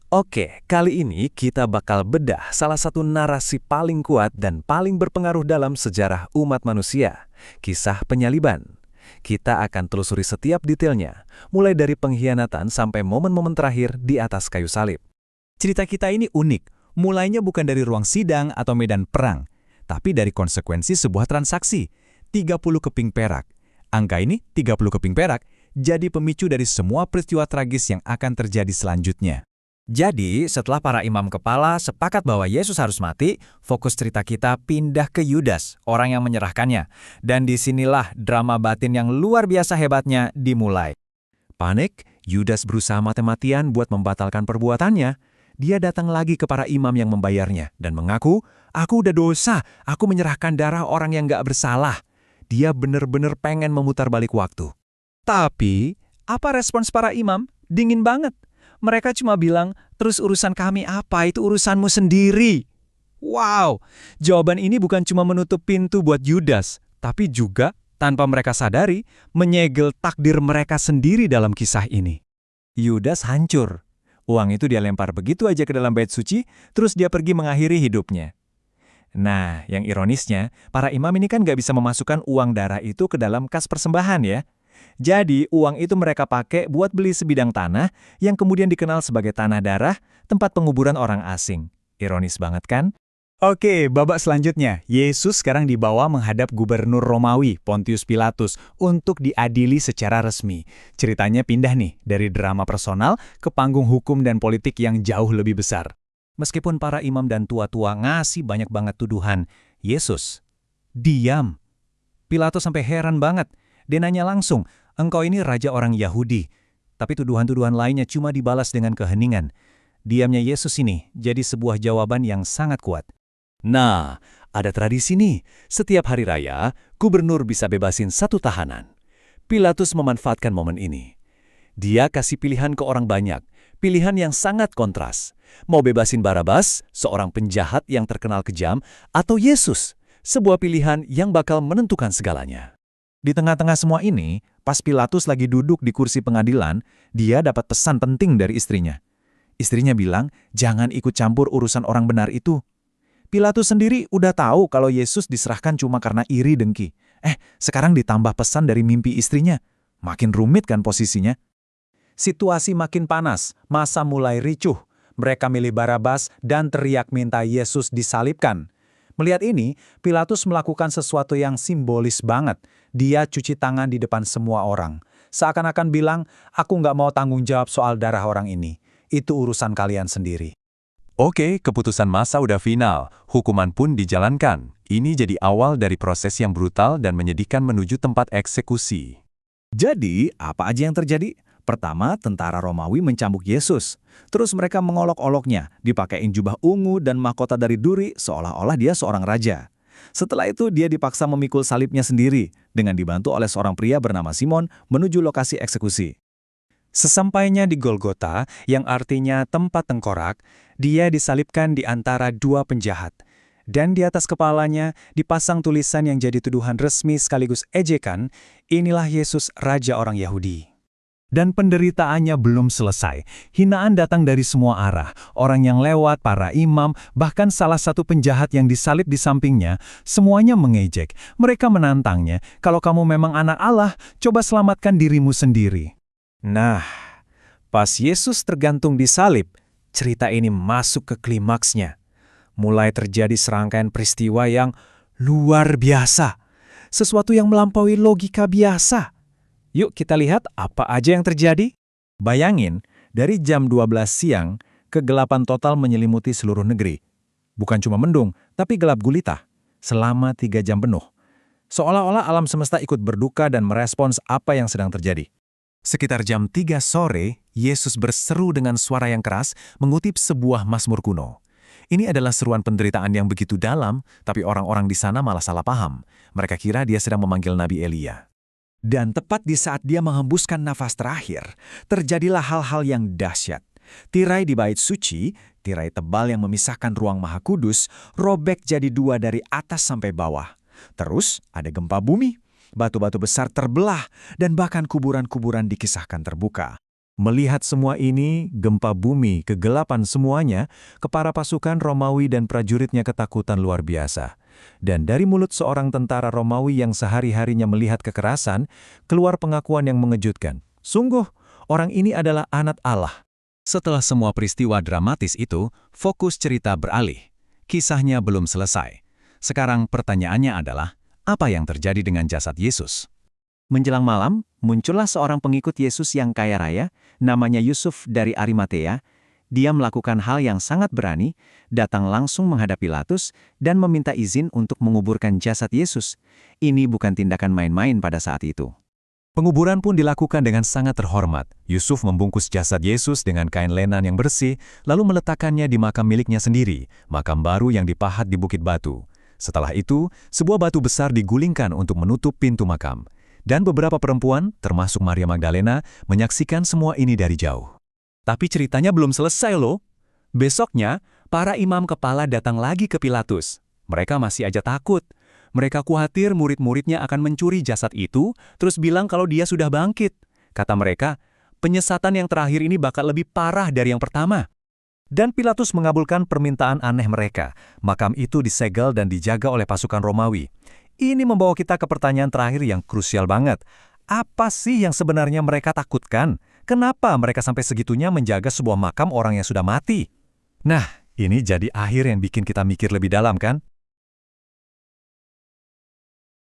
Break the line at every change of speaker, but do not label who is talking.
Oke, kali ini kita bakal bedah salah satu narasi paling kuat dan paling berpengaruh dalam sejarah umat manusia, kisah penyaliban. Kita akan telusuri setiap detailnya, mulai dari pengkhianatan sampai momen-momen terakhir di atas kayu salib.
Cerita kita ini unik, mulainya bukan dari ruang sidang atau medan perang, tapi dari konsekuensi sebuah transaksi, 30 keping perak. Angka ini, 30 keping perak, jadi pemicu dari semua peristiwa tragis yang akan terjadi selanjutnya.
Jadi, setelah para imam kepala sepakat bahwa Yesus harus mati, fokus cerita kita pindah ke Yudas, orang yang menyerahkannya. Dan disinilah drama batin yang luar biasa hebatnya dimulai.
Panik, Yudas berusaha mati-matian buat membatalkan perbuatannya. Dia datang lagi ke para imam yang membayarnya dan mengaku, "Aku udah dosa, aku menyerahkan darah orang yang gak bersalah." Dia bener-bener pengen memutar balik waktu.
Tapi, apa respons para imam? Dingin banget. Mereka cuma bilang, terus urusan kami apa, itu urusanmu sendiri. Wow, jawaban ini bukan cuma menutup pintu buat Yudas, tapi juga, tanpa mereka sadari, menyegel takdir mereka sendiri dalam kisah ini. Yudas hancur. Uang itu dia lempar begitu aja ke dalam bait suci, terus dia pergi mengakhiri hidupnya. Nah, yang ironisnya, para imam ini kan gak bisa memasukkan uang darah itu ke dalam kas persembahan ya. Jadi, uang itu mereka pakai buat beli sebidang tanah yang kemudian dikenal sebagai tanah darah, tempat penguburan orang asing. Ironis banget kan? Oke, babak selanjutnya. Yesus sekarang dibawa menghadap gubernur Romawi, Pontius Pilatus, untuk diadili secara resmi. Ceritanya pindah nih, dari drama personal ke panggung hukum dan politik yang jauh lebih besar. Meskipun para imam dan tua-tua ngasih banyak banget tuduhan, Yesus diam. Pilatus sampai heran banget. Dia nanya langsung, "Engkau ini raja orang Yahudi." Tapi tuduhan-tuduhan lainnya cuma dibalas dengan keheningan. Diamnya Yesus ini jadi sebuah jawaban yang sangat kuat.
Nah, ada tradisi nih. Setiap hari raya, gubernur bisa bebasin satu tahanan. Pilatus memanfaatkan momen ini. Dia kasih pilihan ke orang banyak, pilihan yang sangat kontras. Mau bebasin Barabas, seorang penjahat yang terkenal kejam, atau Yesus, sebuah pilihan yang bakal menentukan segalanya.
Di tengah-tengah semua ini, pas Pilatus lagi duduk di kursi pengadilan, dia dapat pesan penting dari istrinya. Istrinya bilang, jangan ikut campur urusan orang benar itu. Pilatus sendiri udah tahu kalau Yesus diserahkan cuma karena iri dengki. Sekarang ditambah pesan dari mimpi istrinya. Makin rumit kan posisinya? Situasi makin panas, masa mulai ricuh. Mereka milih Barabas dan teriak minta Yesus disalibkan. Melihat ini, Pilatus melakukan sesuatu yang simbolis banget. Dia cuci tangan di depan semua orang. Seakan-akan bilang, aku nggak mau tanggung jawab soal darah orang ini. Itu urusan kalian sendiri.
Oke, keputusan massa udah final. Hukuman pun dijalankan. Ini jadi awal dari proses yang brutal dan menyedihkan menuju tempat eksekusi.
Jadi, apa aja yang terjadi? Pertama, tentara Romawi mencambuk Yesus. Terus mereka mengolok-oloknya, dipakein jubah ungu dan mahkota dari duri seolah-olah dia seorang raja. Setelah itu dia dipaksa memikul salibnya sendiri dengan dibantu oleh seorang pria bernama Simon menuju lokasi eksekusi. Sesampainya di Golgota, yang artinya tempat tengkorak, dia disalibkan di antara dua penjahat. Dan di atas kepalanya dipasang tulisan yang jadi tuduhan resmi sekaligus ejekan, inilah Yesus Raja orang Yahudi. Dan penderitaannya belum selesai. Hinaan datang dari semua arah. Orang yang lewat, para imam, bahkan salah satu penjahat yang disalib di sampingnya, semuanya mengejek. Mereka menantangnya, kalau kamu memang anak Allah, coba selamatkan dirimu sendiri. Nah, pas Yesus tergantung di salib, cerita ini masuk ke klimaksnya. Mulai terjadi serangkaian peristiwa yang luar biasa. Sesuatu yang melampaui logika biasa. Yuk kita lihat apa aja yang terjadi. Bayangin, dari jam 12 siang, kegelapan total menyelimuti seluruh negeri. Bukan cuma mendung, tapi gelap gulita. Selama 3 jam penuh. Seolah-olah alam semesta ikut berduka dan merespons apa yang sedang terjadi. Sekitar jam 3 sore, Yesus berseru dengan suara yang keras mengutip sebuah mazmur kuno. Ini adalah seruan penderitaan yang begitu dalam, tapi orang-orang di sana malah salah paham. Mereka kira dia sedang memanggil Nabi Elia. Dan tepat di saat dia menghembuskan nafas terakhir, terjadilah hal-hal yang dahsyat. Tirai di bait suci, tirai tebal yang memisahkan ruang Maha Kudus, robek jadi 2 dari atas sampai bawah. Terus ada gempa bumi, batu-batu besar terbelah, dan bahkan kuburan-kuburan dikisahkan terbuka.
Melihat semua ini, gempa bumi, kegelapan semuanya, kepala pasukan Romawi dan prajuritnya ketakutan luar biasa. Dan dari mulut seorang tentara Romawi yang sehari-harinya melihat kekerasan, keluar pengakuan yang mengejutkan. Sungguh, orang ini adalah anak Allah.
Setelah semua peristiwa dramatis itu, fokus cerita beralih. Kisahnya belum selesai. Sekarang pertanyaannya adalah, apa yang terjadi dengan jasad Yesus?
Menjelang malam, muncullah seorang pengikut Yesus yang kaya raya, namanya Yusuf dari Arimatea. Dia melakukan hal yang sangat berani, datang langsung menghadap Pilatus dan meminta izin untuk menguburkan jasad Yesus. Ini bukan tindakan main-main pada saat itu.
Penguburan pun dilakukan dengan sangat terhormat. Yusuf membungkus jasad Yesus dengan kain lenan yang bersih, lalu meletakkannya di makam miliknya sendiri, makam baru yang dipahat di Bukit Batu. Setelah itu, sebuah batu besar digulingkan untuk menutup pintu makam. Dan beberapa perempuan, termasuk Maria Magdalena, menyaksikan semua ini dari jauh. Tapi ceritanya belum selesai loh. Besoknya, para imam kepala datang lagi ke Pilatus. Mereka masih aja takut. Mereka khawatir murid-muridnya akan mencuri jasad itu, terus bilang kalau dia sudah bangkit. Kata mereka, penyesatan yang terakhir ini bakal lebih parah dari yang pertama.
Dan Pilatus mengabulkan permintaan aneh mereka. Makam itu disegel dan dijaga oleh pasukan Romawi. Ini membawa kita ke pertanyaan terakhir yang krusial banget. Apa sih yang sebenarnya mereka takutkan? Kenapa mereka sampai segitunya menjaga sebuah makam orang yang sudah mati? Nah, ini jadi akhir yang bikin kita mikir lebih dalam kan?